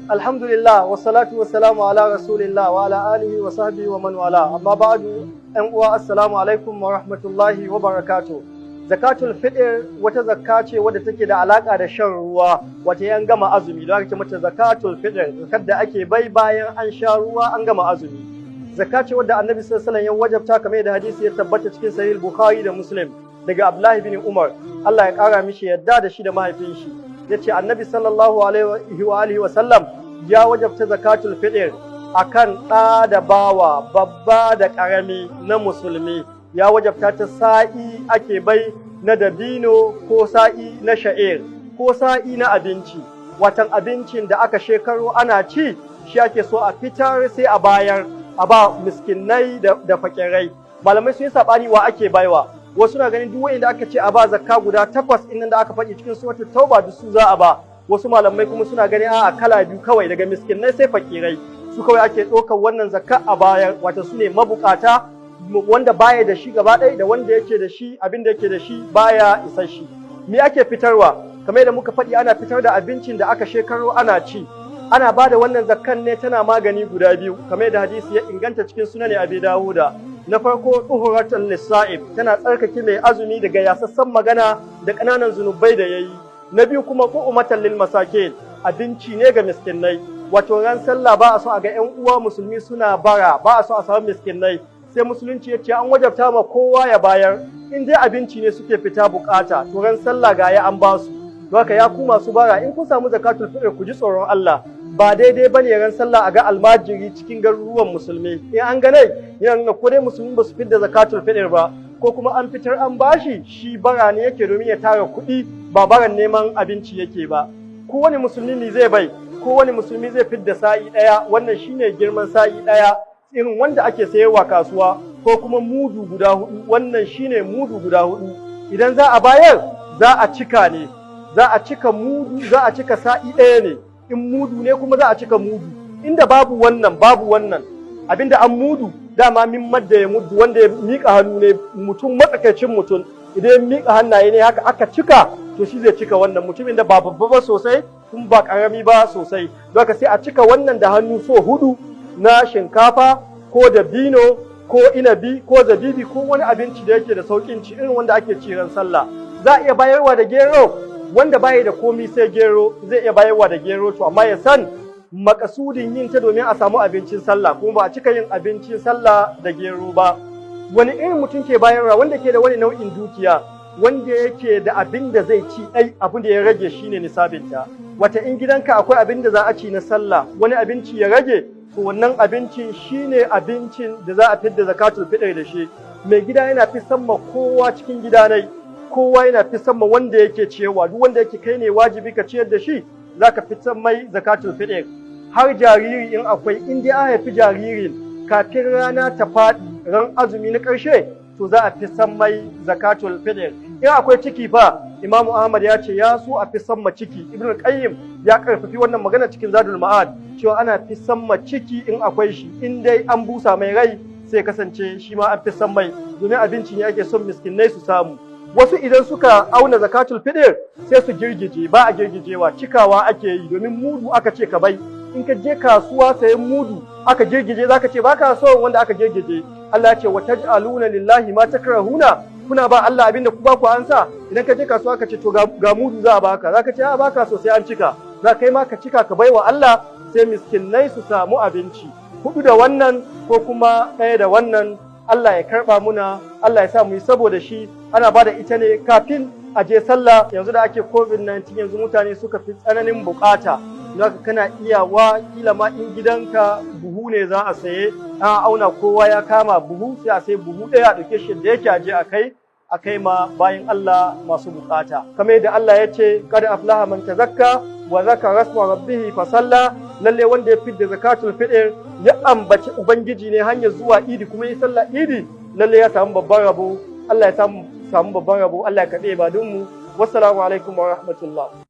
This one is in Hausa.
Alhamdulillah wassalatu wassalamu ala rasulillah wa ala alihi wa sahbihi wa man wala. Amma ba'du, ‘yan uwa assalamu alaikum wa rahmatullahi wa barakatuh. Zakatul fitr wata zakka ce wadda take da alaka da shan ruwa, wata yan gama azumi, don ake mata zakatul fitr, zakar da ake bai bayan an sha ruwa an gama azumi. Zakka ce wadda Annabi sallallahu alaihi wasallam ya wajabta kamar da hadisi ya tabbata cikin Sahih Bukhari da Muslim daga Abdullah bin Umar. Allah ya kara mishi yadda da shi da mahaifin shi. Yace Annabi sallallahu alaihi wa sallam ya wajabta zakatul fitr akan ɗa da bawa, babba da ƙarami na musulmi. Ya wajabta ta sa'i ake bai na dabino ko sa'i na sha'ir ko sa'i na abinci. Watan abincin da aka shekaro ana ci shi ake so a fitar sai a bayar a ba miskinai da fakirai. Malamai sun yi saɓani wa ake baiwa. Wasu na ganin duk wanda aka ce a ba zakka guda 8 inda da aka faɗi cikin suratul tauba duk su za a ba. Wasu malamai kuma suna ganin a kala biyu kawai daga miskinai sai fakirai. Su kawai ake ɗaukar wannan zakka a bayar, wato su ne mabukata wanda baya da shi gaba ɗaya da wanda yake da shi abin da yake da shi baya isa shi. Me ake fitarwa? Kamar yadda muka faɗi ana fitar da abincin da aka shekaro ana ci. Ana ba da wannan zakkan ne tana magani guda biyu, kamar yadda hadisi ya inganta cikin sunan Abi Dawuda. Na farko tuhuratan lisa'ib, tana tsarkake mai azumi daga yasassan magana da ƙananan zunubai da yayi. Na biyu kuma qu'umatan lil masakin, abinci ne ga miskinai. Wato ran sallah ba a so a ga ƴan uwa musulmi suna bara, ba a so a samu miskinai. Sai musulunci ya ce an wajabta ma kowa ya bayar, in dai abinci ne suke fita bukata, to ran sallah ga ya an ba su. Don haka ya ku masu bara, in kun samu zakatul fitr ku ji tsoron Allah. Ba daidai bane ran sallah a ga almajiri cikin garuruwan musulmi. In an ga nai, yana ko dai musulmi ba su fitar da zakatul fitr ba, ko kuma an fitar an bashi shi bara ne yake domin ya tara kuɗi ba baran neman abinci yake ba. Kowane musulmi ne zai bai, kowane musulmi zai fidda sa'i ɗaya, wannan shine girman sa'i ɗaya. Irin wanda ake sayarwa kasuwa, ko kuma mudu guda 4, wannan shine mudu guda 4. Idan za a bayar za a cika ne, za a cika mudu, za a cika sa'i ɗaya ne, in mudu ne kuma za a cika mudu. Inda babu wannan abinda an mudu dama min madda ya mudu, wanda ya miƙa hannu ne, mutum matsakaicin mutum, idan ya miƙa hannaye ne haka aka cika to shi zai cika wannan. Mutumin da ba babba ba sosai kuma ba ƙarami ba sosai, don haka sai a cika wannan da hannu so 4 na shinkafa ko dabino ko inabi ko zabibi ko wani abinci da yake da saukin ci irin wanda ake ci ran sallah. Za a iya bayarwa da gero, wanda baya da komi sai gero zai iya bayarwa da gero, to amma ya san makasudin yin ta domin a samu abincin sallah, kuma ba a cika yin abincin sallah da gero ba. Wani irin mutum ke bayarwa? Wanda ke da wani nau'in dukiya, wanda yake da abin da zai ci abin da ya rage shine nisabinta. Wata in gidanka akwai abin da za a ci na sallah, wani abinci ya rage, to wannan abincin shine abincin da za a fidda zakatul fitr da shi. Mai gida yana fi samma kowa cikin gidanai, kowa yana fi samma wanda yake ciyarwa, duk wanda yake kai ne wajibi ka ciyar da shi zaka fitar mai zakatul fitr. Har jariri in akwai, in dai an haifi jaririn kafin rana ta faɗi ran azumi na ƙarshe, to za a fi san mai zakatul fitr. In akwai ciki fa, Imam Ahmad ya ce ya so a fi samma ciki. Ibn Qayyim ya karfafi wannan magana cikin Zadul Ma'ad cewa ana fi samma ciki in akwai shi, in dai an busa mai rai sai kasance shi ma an fi san mai, domin abinci ne ake son miskinai su samu. Wasu idan suka auna zakatul fitr sai su girgije, ba a girgijewa, cikawa ake yi, domin mudu aka ce ka bai. In ka je kasuwa sayan mudu aka girgije zaka ce baka so wanda aka girgije. Allah ya ce wa taj'aluna lillahi ma takrahuna, kuna ba Allah abinda ku ba ku ansa. Idan ka je kasuwa ka ce to ga mudu za a baka, zaka ce a baka so sai an cika. Za kai ma ka cika ka baiwa Allah sai miskinai su samu abinci. 4 da wannan ko kuma 1 da wannan, Allah ya karba muna, Allah ya sa mu yi saboda shi. Ana bada ita ne kafin a je sallah. Yanzu da ake COVID-19, yanzu mutane suka fi tsananin bukata. Zaka kana iya kila ma in gidanka buhu ne za a saye, an auna kowa ya kama buhu, sai a sai buhu ɗaya a ɗauke shi da yake aje a kai ma bayan Allah masu bukata. Kamar yadda Allah ya ce qad aflaha man tazakka wa zakara rasma rabbih fa salla, lalle wanda ya fidda zakatul fitr ya ambaci ubangiji ne hanyar zuwa idi kuma ya sallah idi, lalle ya samu babban rabo. Allah ya samu babban rabo. Allah ya kaɗe ibadunmu. Wassalamu alaikum wa rahmatullah.